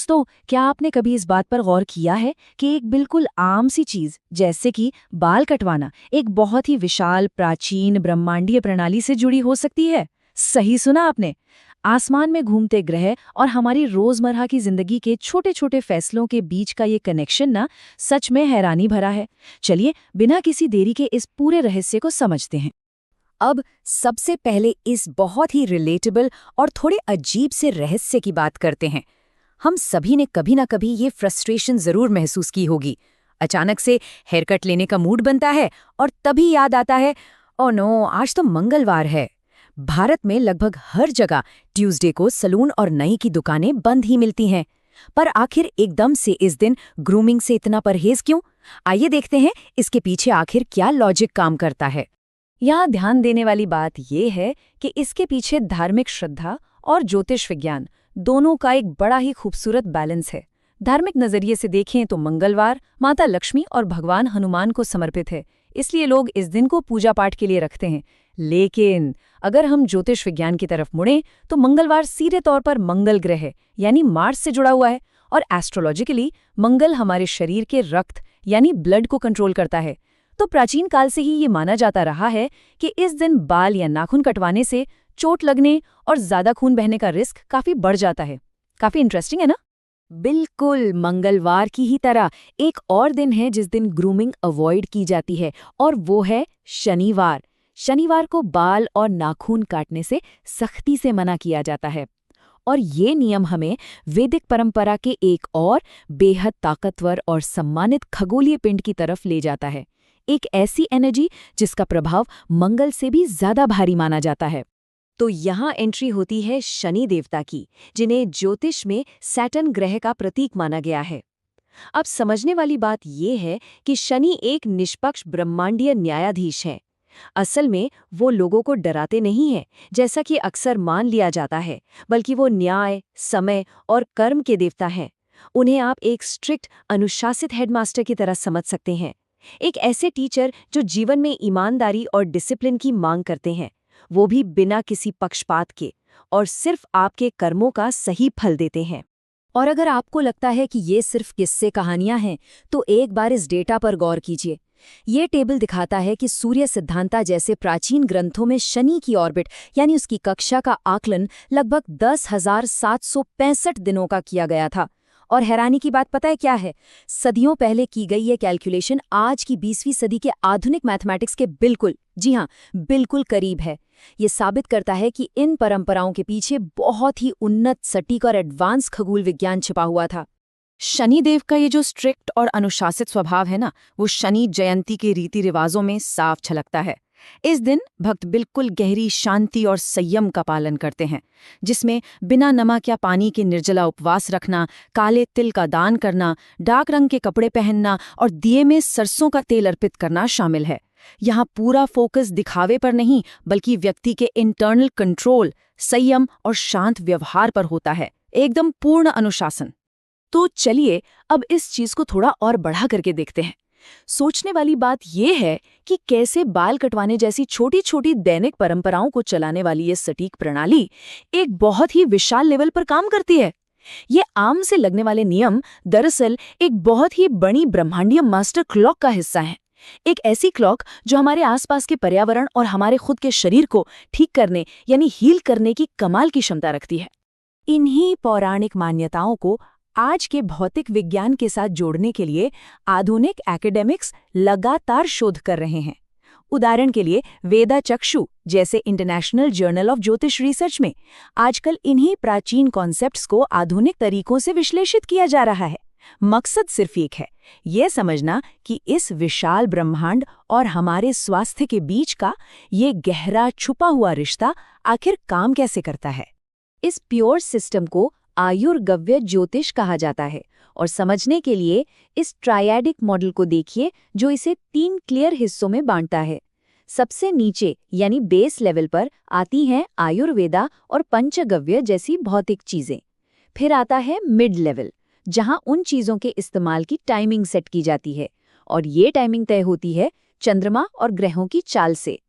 दोस्तों, क्या आपने कभी इस बात पर गौर किया है कि एक बिल्कुल आम सी चीज जैसे कि बाल कटवाना एक बहुत ही विशाल, प्राचीन, ब्रह्मांडीय प्रणाली से जुड़ी हो सकती है? सही सुना आपने। आसमान में घूमते ग्रह और हमारी रोजमर्रा की जिंदगी के छोटे-छोटे फैसलों के बीच का ये कनेक्शन ना सच में हैरानी भरा है। चलिए, बिना किसी देरी के इस पूरे रहस्य को समझते हैं। अब सबसे पहले इस बहुत ही रिलेटेबल और थोड़े अजीब से रहस्य की बात करते हैं। हम सभी ने कभी ना कभी ये फ्रस्ट्रेशन जरूर महसूस की होगी। अचानक से हेयर कट लेने का मूड बनता है और तभी याद आता है, ओह नो, आज तो मंगलवार है। भारत में लगभग हर जगह ट्यूसडे को सलून और नाई की दुकानें बंद ही मिलती हैं। पर आखिर एकदम से इस दिन ग्रूमिंग से इतना परहेज क्यों? आइए देखते हैं इसके पीछे आखिर क्या लॉजिक काम करता है। यहाँ ध्यान देने वाली बात यह है कि इसके पीछे धार्मिक श्रद्धा और ज्योतिष विज्ञान दोनों का एक बड़ा ही खूबसूरत बैलेंस है। धार्मिक नजरिए से देखें तो मंगलवार माता लक्ष्मी और भगवान हनुमान को समर्पित है, इसलिए लोग इस दिन को पूजा पाठ के लिए रखते हैं। लेकिन अगर हम ज्योतिष विज्ञान की तरफ मुड़ें तो मंगलवार सीधे तौर पर मंगल ग्रह है, यानी मार्स से जुड़ा हुआ है, और एस्ट्रोलॉजिकली मंगल हमारे शरीर के रक्त यानी ब्लड को कंट्रोल करता है। तो प्राचीन काल से ही ये माना जाता रहा है कि इस दिन बाल या नाखून कटवाने से चोट लगने और ज्यादा खून बहने का रिस्क काफी बढ़ जाता है। काफी इंटरेस्टिंग है ना? बिल्कुल मंगलवार की ही तरह एक और दिन है जिस दिन ग्रूमिंग अवॉइड की जाती है, और वो है शनिवार। शनिवार को बाल और नाखून काटने से सख्ती से मना किया जाता है। और ये नियम हमें वैदिक परंपरा के एक और बेहद ताकतवर और सम्मानित खगोलीय पिंड की तरफ ले जाता है। एक ऐसी एनर्जी जिसका प्रभाव मंगल से भी ज्यादा भारी माना जाता है। तो यहाँ एंट्री होती है शनि देवता की, जिन्हें ज्योतिष में सैटर्न ग्रह का प्रतीक माना गया है। अब समझने वाली बात यह है कि शनि एक निष्पक्ष ब्रह्मांडीय न्यायाधीश है। असल में वो लोगों को डराते नहीं हैं, जैसा कि अक्सर मान लिया जाता है, बल्कि वो न्याय, समय और कर्म के देवता हैं। उन्हें आप एक स्ट्रिक्ट, अनुशासित हेडमास्टर की तरह समझ सकते हैं। एक ऐसे टीचर जो जीवन में ईमानदारी और डिसिप्लिन की मांग करते हैं, वो भी बिना किसी पक्षपात के, और सिर्फ आपके कर्मों का सही फल देते हैं। और अगर आपको लगता है कि ये सिर्फ किस्से कहानियां हैं, तो एक बार इस डेटा पर गौर कीजिए। ये टेबल दिखाता है कि सूर्य सिद्धांता जैसे प्राचीन ग्रंथों में शनि की ऑर्बिट यानी उसकी कक्षा का आकलन लगभग 10,765 दिनों का किया गया था। और हैरानी की बात पता है क्या है? सदियों पहले की गई ये कैलकुलेशन आज की 20वीं सदी के आधुनिक मैथमेटिक्स के बिल्कुल, जी हाँ, बिल्कुल करीब है। ये साबित करता है कि इन परंपराओं के पीछे बहुत ही उन्नत, सटीक और एडवांस खगोल विज्ञान छिपा हुआ था। शनिदेव का ये जो स्ट्रिक्ट और अनुशासित स्वभाव है ना, वो शनि जयंती के रीति रिवाजों में साफ झलकता है। इस दिन भक्त बिल्कुल गहरी शांति और संयम का पालन करते हैं, जिसमें बिना नमक या पानी के निर्जला उपवास रखना, काले तिल का दान करना, डार्क रंग के कपड़े पहनना और दिए में सरसों का तेल अर्पित करना शामिल है। यहाँ पूरा फोकस दिखावे पर नहीं, बल्कि व्यक्ति के इंटरनल कंट्रोल, संयम और शांत व्यवहार पर होता है। एकदम पूर्ण अनुशासन। तो चलिए अब इस चीज को थोड़ा और बढ़ा करके देखते हैं। सोचने वाली बात यह है कि कैसे बाल कटवाने जैसी छोटी छोटी दैनिक परंपराओं को चलाने वाली ये सटीक प्रणाली एक बहुत ही विशाल लेवल पर काम करती है। ये आम से लगने वाले नियम दरअसल एक बहुत ही बड़ी ब्रह्मांडीय मास्टर क्लॉक का हिस्सा है। एक ऐसी क्लॉक जो हमारे आसपास के पर्यावरण और हमारे खुद के शरीर को ठीक करने यानी हील करने की कमाल की क्षमता रखती है। इन्हीं पौराणिक मान्यताओं को आज के भौतिक विज्ञान के साथ जोड़ने के लिए आधुनिक एकेडमिक्स लगातार शोध कर रहे हैं। उदाहरण के लिए वेदा चक्षु जैसे इंटरनेशनल जर्नल ऑफ ज्योतिष रिसर्च में आजकल इन्हीं प्राचीन कॉन्सेप्ट्स को आधुनिक तरीकों से विश्लेषित किया जा रहा है। मकसद सिर्फ एक है, ये समझना कि इस विशाल ब्रह्मांड और हमारे स्वास्थ्य के बीच का ये गहरा छुपा हुआ रिश्ता आखिर काम कैसे करता है। इस प्योर सिस्टम को आयुर्गव्य ज्योतिष कहा जाता है, और समझने के लिए इस ट्रायडिक मॉडल को देखिए जो इसे 3 क्लियर हिस्सों में बांटता है। सबसे नीचे यानी बेस लेवल पर आती हैं आयुर्वेदा और पंचगव्य जैसी भौतिक चीजें। फिर आता है मिड लेवल, जहां उन चीजों के इस्तेमाल की टाइमिंग सेट की जाती है, और ये टाइमिंग तय होती है चंद्रमा और ग्रहों की चाल से।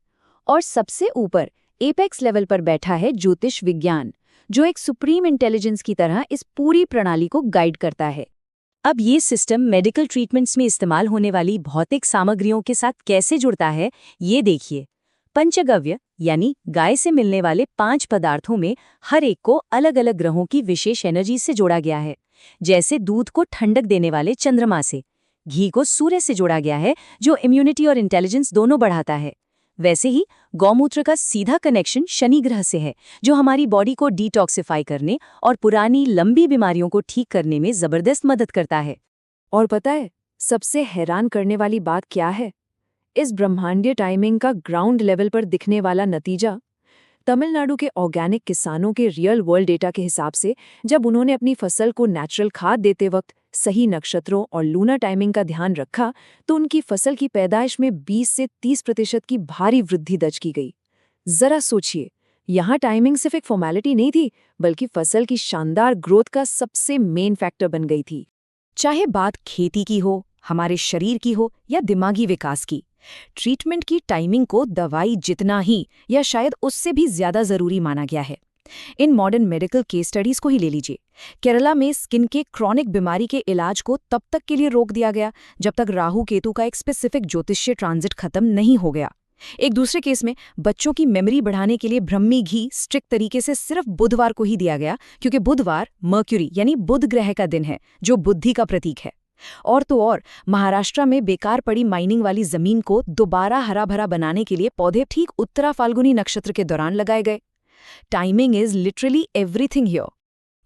और सबसे ऊपर एपेक्स लेवल पर बैठा है ज्योतिष विज्ञान, जो एक सुप्रीम इंटेलिजेंस की तरह इस पूरी प्रणाली को गाइड करता है। अब ये सिस्टम मेडिकल ट्रीटमेंट्स में इस्तेमाल होने वाली भौतिक सामग्रियों के साथ कैसे जुड़ता है, ये देखिए। पंचगव्य यानी गाय से मिलने वाले 5 पदार्थों में हर एक को अलग अलग ग्रहों की विशेष एनर्जी से जोड़ा गया है। जैसे दूध को ठंडक देने वाले चंद्रमा से, घी को सूर्य से जोड़ा गया है जो इम्यूनिटी और इंटेलिजेंस दोनों बढ़ाता है। वैसे ही गौमूत्र का सीधा कनेक्शन शनि ग्रह से है, जो हमारी बॉडी को डिटॉक्सिफाई करने और पुरानी लंबी बीमारियों को ठीक करने में जबरदस्त मदद करता है। और पता है सबसे हैरान करने वाली बात क्या है? इस ब्रह्मांडीय टाइमिंग का ग्राउंड लेवल पर दिखने वाला नतीजा। तमिलनाडु के ऑर्गेनिक किसानों के रियल वर्ल्ड डेटा के हिसाब से जब उन्होंने अपनी फसल को नेचुरल खाद देते वक्त सही नक्षत्रों और लूनर टाइमिंग का ध्यान रखा, तो उनकी फसल की पैदाइश में 20 से 30% की भारी वृद्धि दर्ज की गई। जरा सोचिए, यहाँ टाइमिंग सिर्फ एक फॉर्मेलिटी नहीं थी, बल्कि फसल की शानदार ग्रोथ का सबसे मेन फैक्टर बन गई थी। चाहे बात खेती की हो, हमारे शरीर की हो या दिमागी विकास की, ट्रीटमेंट की टाइमिंग को दवाई जितना ही या शायद उससे भी ज्यादा जरूरी माना गया है। In modern medical case studies को ही ले लीजिए। केरला में स्किन के क्रॉनिक बीमारी के इलाज को तब तक के लिए रोक दिया गया जब तक राहु केतु का एक स्पेसिफिक ज्योतिषीय ट्रांजिट खत्म नहीं हो गया। एक दूसरे केस में बच्चों की मेमोरी बढ़ाने के लिए ब्रह्मी घी स्ट्रिक्ट तरीके से सिर्फ बुधवार को ही दिया गया, क्योंकि बुधवार मर्क्यूरी यानी बुध ग्रह का दिन है, जो बुद्धि का प्रतीक है। और तो और महाराष्ट्र में बेकार पड़ी माइनिंग वाली जमीन को दोबारा हरा भरा बनाने के लिए पौधे ठीक उत्तरा फाल्गुनी नक्षत्र के दौरान लगाए गए। Timing is literally everything here.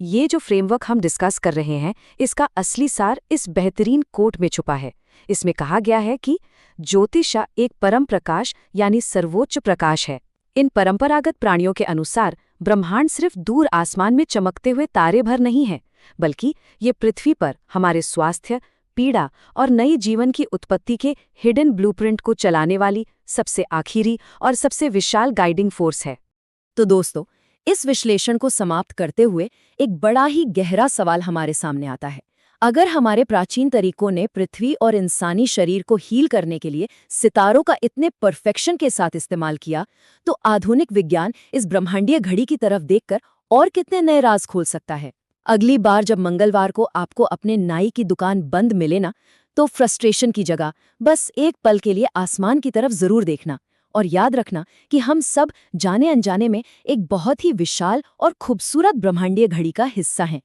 ये जो फ्रेमवर्क हम डिस्कस कर रहे हैं, इसका असली सार इस बेहतरीन कोट में छुपा है। इसमें कहा गया है कि ज्योतिष एक परम प्रकाश यानी सर्वोच्च प्रकाश है। इन परंपरागत प्राणियों के अनुसार ब्रह्मांड सिर्फ दूर आसमान में चमकते हुए तारे भर नहीं है, बल्कि ये पृथ्वी पर हमारे स्वास्थ्य, पीड़ा और नई जीवन की उत्पत्ति के हिडन ब्लूप्रिंट को चलाने वाली सबसे आखिरी और सबसे विशाल गाइडिंग फोर्स है। तो दोस्तों, इस विश्लेषण को समाप्त करते हुए एक बड़ा ही गहरा सवाल हमारे सामने आता है। अगर हमारे प्राचीन तरीकों ने पृथ्वी और इंसानी शरीर को हील करने के लिए सितारों का इतने परफेक्शन के साथ इस्तेमाल किया, तो आधुनिक विज्ञान इस ब्रह्मांडीय घड़ी की तरफ देखकर और कितने नए राज खोल सकता है। अगली बार जब मंगलवार को आपको अपने नाई की दुकान बंद मिले ना, तो फ्रस्ट्रेशन की जगह बस एक पल के लिए आसमान की तरफ जरूर देखना, और याद रखना कि हम सब जाने अनजाने में एक बहुत ही विशाल और खूबसूरत ब्रह्मांडीय घड़ी का हिस्सा हैं।